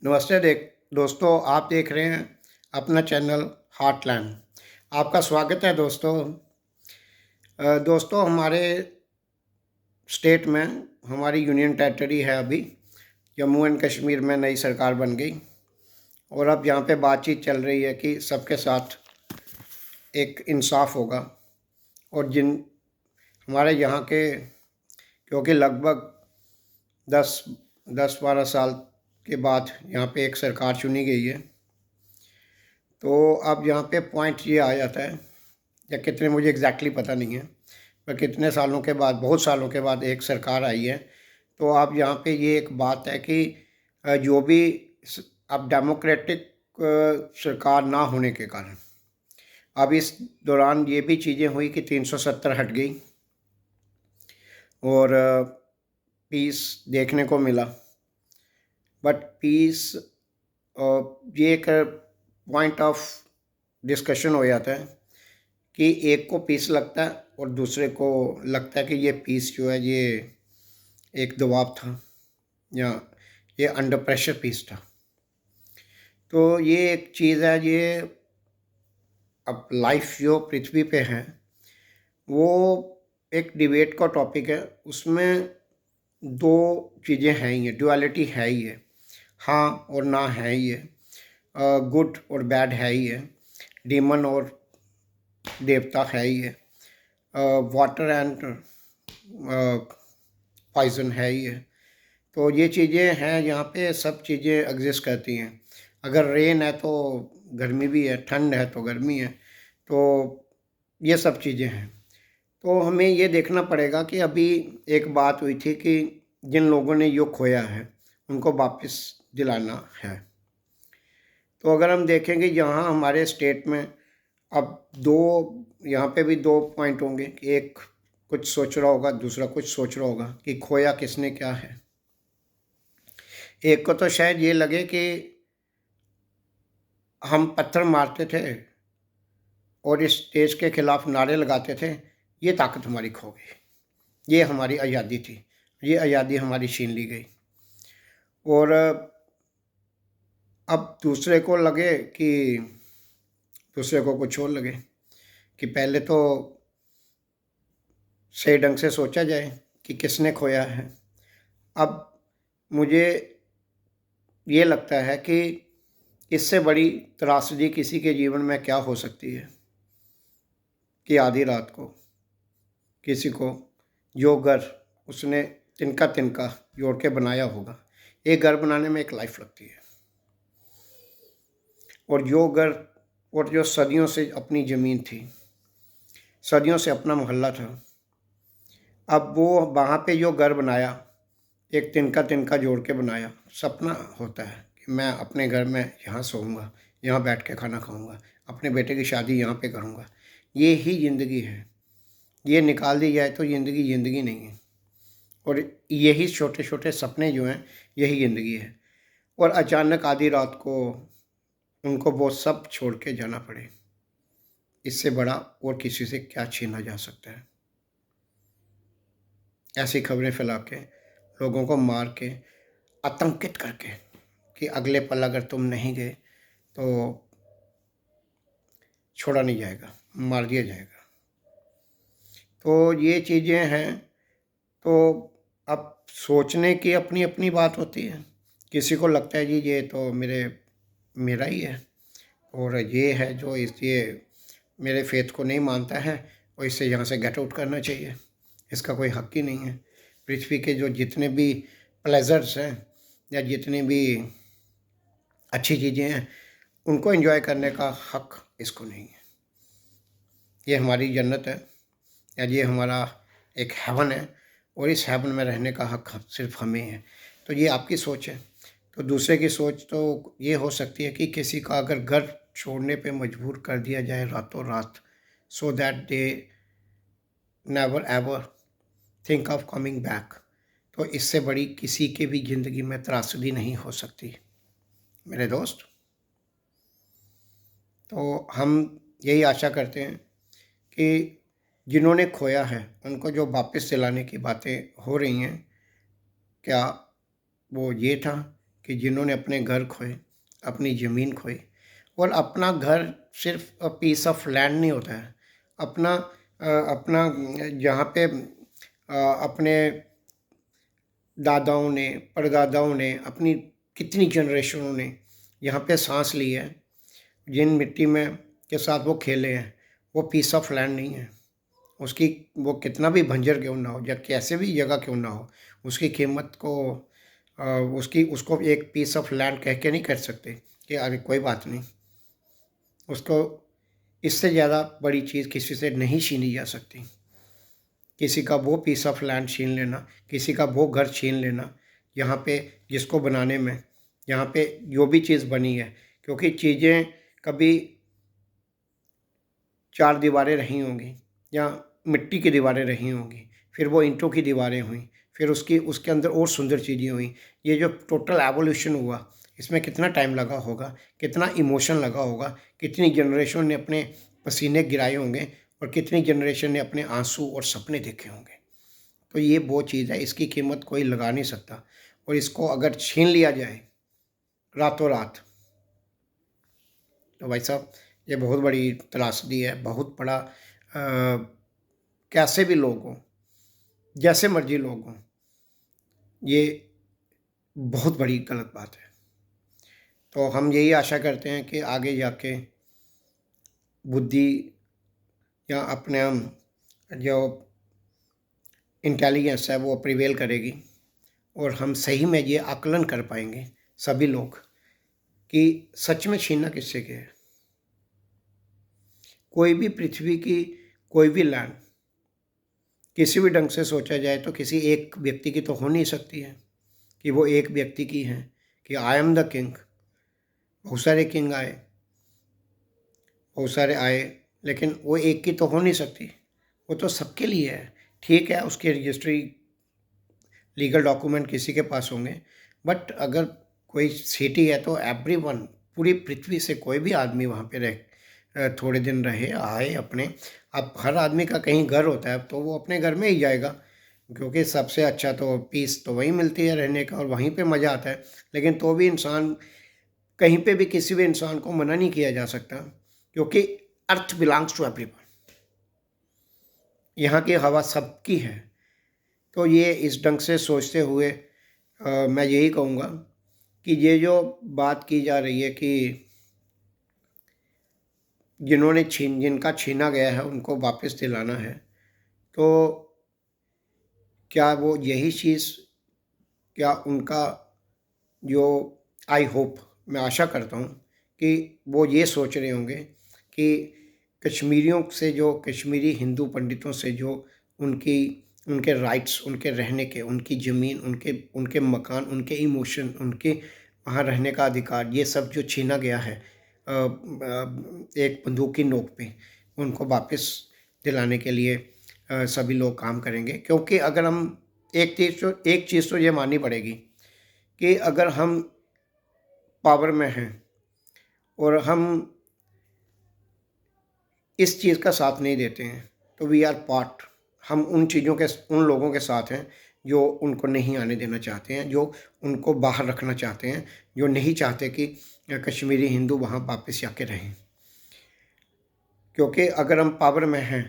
नमस्ते दोस्तों, आप देख रहे हैं अपना चैनल हार्टलैंड। आपका स्वागत है दोस्तों। दोस्तों, हमारे स्टेट में हमारी यूनियन टेरिटरी है अभी। जम्मू एंड कश्मीर में नई सरकार बन गई और अब यहाँ पे बातचीत चल रही है कि सबके साथ एक इंसाफ होगा। और जिन हमारे यहाँ के, क्योंकि लगभग 10-12 साल के बाद यहाँ पे एक सरकार चुनी गई है, तो अब यहाँ पे पॉइंट ये आ जाता है, या कितने मुझे एग्जैक्टली पता नहीं है, पर कितने सालों के बाद, बहुत सालों के बाद एक सरकार आई है। तो अब यहाँ पे ये एक बात है कि जो भी अब डेमोक्रेटिक सरकार ना होने के कारण अब इस दौरान ये भी चीज़ें हुई कि 370 हट गई और पीस देखने को मिला। बट पीस ये एक पॉइंट ऑफ डिस्कशन हो जाता है कि एक को पीस लगता है और दूसरे को लगता है कि ये पीस जो है ये एक दबाव था या ये अंडर प्रेशर पीस था। तो ये एक चीज़ है, ये अब लाइफ जो पृथ्वी पे है वो एक डिबेट का टॉपिक है। उसमें दो चीज़ें हैं ही है, ड्युअलिटी है ही है, हाँ और ना है ही है, गुड और बैड है ही है, डीमन और देवता है ही है, वाटर एंड पॉइजन है ही है। तो ये चीज़ें हैं, यहाँ पे सब चीज़ें एग्जिस्ट करती हैं। अगर रेन है तो गर्मी भी है, ठंड है तो गर्मी है, तो ये सब चीज़ें हैं। तो हमें ये देखना पड़ेगा कि अभी एक बात हुई थी कि जिन लोगों ने यो खोया है उनको वापस दिलाना है। तो अगर हम देखेंगे यहाँ हमारे स्टेट में अब यहाँ पे भी दो पॉइंट होंगे कि एक कुछ सोच रहा होगा, दूसरा कुछ सोच रहा होगा कि खोया किसने क्या है। एक को तो शायद ये लगे कि हम पत्थर मारते थे और इस देश के खिलाफ नारे लगाते थे, ये ताकत हमारी खो गई, ये हमारी आज़ादी थी, ये आज़ादी हमारी छीन ली गई। और अब दूसरे को लगे कि दूसरे को कुछ और लगे कि पहले तो सही ढंग से सोचा जाए कि किसने खोया है। अब मुझे ये लगता है कि इससे बड़ी त्रासदी किसी के जीवन में क्या हो सकती है कि आधी रात को किसी को जो घर उसने तिनका तिनका जोड़ के बनाया होगा, एक घर बनाने में एक लाइफ लगती है, और जो घर और जो सदियों से अपनी ज़मीन थी, सदियों से अपना मोहल्ला था, अब वो वहाँ पे जो घर बनाया, एक तिनका तिनका जोड़ के बनाया, सपना होता है कि मैं अपने घर में यहाँ सोऊंगा, यहाँ बैठ के खाना खाऊंगा, अपने बेटे की शादी यहाँ पे करूँगा। ये ही ज़िंदगी है। ये निकाल दी जाए तो ज़िंदगी ज़िंदगी नहीं है, और यही छोटे छोटे सपने जो हैं यही ज़िंदगी है। और अचानक आधी रात को उनको वो सब छोड़ के जाना पड़े, इससे बड़ा और किसी से क्या छीना जा सकता है। ऐसी खबरें फैला के, लोगों को मार के, आतंकित करके कि अगले पल अगर तुम नहीं गए तो छोड़ा नहीं जाएगा, मार दिया जाएगा। तो ये चीज़ें हैं। तो अब सोचने की अपनी अपनी बात होती है। किसी को लगता है जी ये तो मेरा ही है, और ये है जो ये मेरे फेथ को नहीं मानता है और इससे यहाँ से गेट आउट करना चाहिए, इसका कोई हक ही नहीं है। पृथ्वी के जो जितने भी प्लेजर्स हैं या जितनी भी अच्छी चीज़ें हैं उनको एंजॉय करने का हक इसको नहीं है। ये हमारी जन्नत है या ये हमारा एक हेवन है, और इस हेवन में रहने का हक सिर्फ हमें है। तो ये आपकी सोच है। तो दूसरे की सोच तो ये हो सकती है कि किसी का अगर घर छोड़ने पे मजबूर कर दिया जाए रातों रात, so that they never ever think of coming back, तो इससे बड़ी किसी के भी ज़िंदगी में त्रासदी नहीं हो सकती मेरे दोस्त। तो हम यही आशा करते हैं कि जिन्होंने खोया है उनको जो वापस दिलाने की बातें हो रही हैं, क्या वो ये था कि जिन्होंने अपने घर खोए, अपनी ज़मीन खोई। और अपना घर सिर्फ पीस ऑफ लैंड नहीं होता है, अपना जहाँ पे अपने दादाओं ने, परदादाओं ने, अपनी कितनी जनरेशनों ने यहाँ पे सांस ली है, जिन मिट्टी में के साथ वो खेले हैं, वो पीस ऑफ लैंड नहीं है। उसकी वो कितना भी बंजर क्यों ना हो या कैसे भी जगह क्यों ना हो, उसकी कीमत को उसको एक पीस ऑफ लैंड कह के नहीं कर सकते कि अरे कोई बात नहीं, उसको इससे ज़्यादा बड़ी चीज़ किसी से नहीं छीनी जा सकती। किसी का वो पीस ऑफ लैंड छीन लेना, किसी का वो घर छीन लेना, यहाँ पे जिसको बनाने में, यहाँ पे जो भी चीज़ बनी है, क्योंकि चीज़ें कभी चार दीवारें रही होंगी या मिट्टी की दीवारें रही होंगी, फिर वो ईंटों की दीवारें हुई, फिर उसके अंदर और सुंदर चीज़ें हुई। ये जो टोटल एवोल्यूशन हुआ, इसमें कितना टाइम लगा होगा, कितना इमोशन लगा होगा, कितनी जनरेशन ने अपने पसीने गिराए होंगे और कितनी जनरेशन ने अपने आंसू और सपने देखे होंगे। तो ये वो चीज़ है, इसकी कीमत कोई लगा नहीं सकता। और इसको अगर छीन लिया जाए रातों रात, तो भाई साहब ये बहुत बड़ी त्रासदी है, बहुत बड़ा कैसे भी लोग हों, जैसे मर्जी लोग हों, ये बहुत बड़ी गलत बात है। तो हम यही आशा करते हैं कि आगे जाके बुद्धि या अपने हम जो इंटेलिजेंस है वो प्रिवेल करेगी और हम सही में ये आकलन कर पाएंगे सभी लोग कि सच में छीनना किससे के है। कोई भी पृथ्वी की कोई भी लैंड किसी भी ढंग से सोचा जाए तो किसी एक व्यक्ति की तो हो नहीं सकती है कि वो एक व्यक्ति की है कि आई एम द किंग। बहुत सारे किंग आए, बहुत सारे आए, लेकिन वो एक की तो हो नहीं सकती, वो तो सबके लिए है। ठीक है, उसके रजिस्ट्री लीगल डॉक्यूमेंट किसी के पास होंगे, बट अगर कोई सिटी है तो एवरीवन, पूरी पृथ्वी से कोई भी आदमी वहाँ पे रहे, थोड़े दिन रहे, आए अपने। अब हर आदमी का कहीं घर होता है तो वो अपने घर में ही जाएगा, क्योंकि सबसे अच्छा तो पीस तो वहीं मिलती है रहने का और वहीं पे मज़ा आता है। लेकिन तो भी इंसान कहीं पे भी किसी भी इंसान को मना नहीं किया जा सकता, क्योंकि अर्थ बिलोंग्स टू एवरीवन। यहाँ की हवा सबकी है। तो ये इस ढंग से सोचते हुए मैं यही कहूँगा कि ये जो बात की जा रही है कि जिनका छीना गया है उनको वापस दिलाना है, तो क्या वो यही चीज़, क्या उनका जो, आई होप, मैं आशा करता हूँ कि वो ये सोच रहे होंगे कि कश्मीरियों से, जो कश्मीरी हिंदू पंडितों से जो उनके राइट्स, उनके रहने के, उनकी ज़मीन, उनके मकान, उनके इमोशन, उनके वहाँ रहने का अधिकार, ये सब जो छीना गया है एक बंदूक की नोक पे, उनको वापस दिलाने के लिए सभी लोग काम करेंगे। क्योंकि अगर हम एक चीज़ तो ये माननी पड़ेगी कि अगर हम पावर में हैं और हम इस चीज़ का साथ नहीं देते हैं तो वी आर पार्ट, हम उन लोगों के साथ हैं जो उनको नहीं आने देना चाहते हैं, जो उनको बाहर रखना चाहते हैं, जो नहीं चाहते कि कश्मीरी हिंदू वहाँ वापस आके रहें। क्योंकि अगर हम पावर में हैं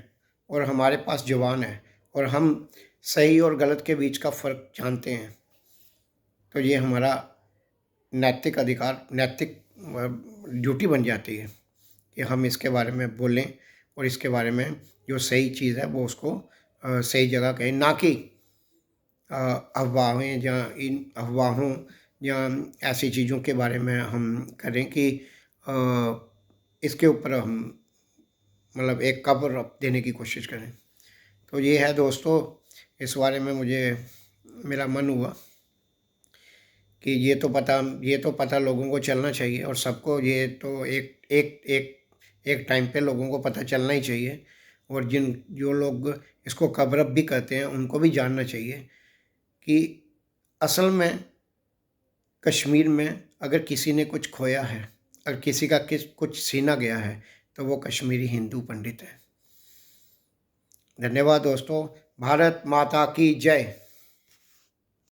और हमारे पास जवान है और हम सही और गलत के बीच का फ़र्क जानते हैं, तो ये हमारा नैतिक अधिकार, नैतिक ड्यूटी बन जाती है कि हम इसके बारे में बोलें और इसके बारे में जो सही चीज़ है वो उसको सही जगह कहें, ना कि अफवाहें या इन अफवाहों या ऐसी चीज़ों के बारे में हम करें कि इसके ऊपर हम मतलब एक कवर देने की कोशिश करें। तो ये है दोस्तों, इस बारे में मेरा मन हुआ कि ये तो पता लोगों को चलना चाहिए और सबको ये तो एक टाइम पे लोगों को पता चलना ही चाहिए। और जो लोग इसको कवर अप भी करते हैं उनको भी जानना चाहिए कि असल में कश्मीर में अगर किसी ने कुछ खोया है, अगर किसी का कुछ छीना गया है, तो वो कश्मीरी हिंदू पंडित है। धन्यवाद दोस्तों। भारत माता की जय।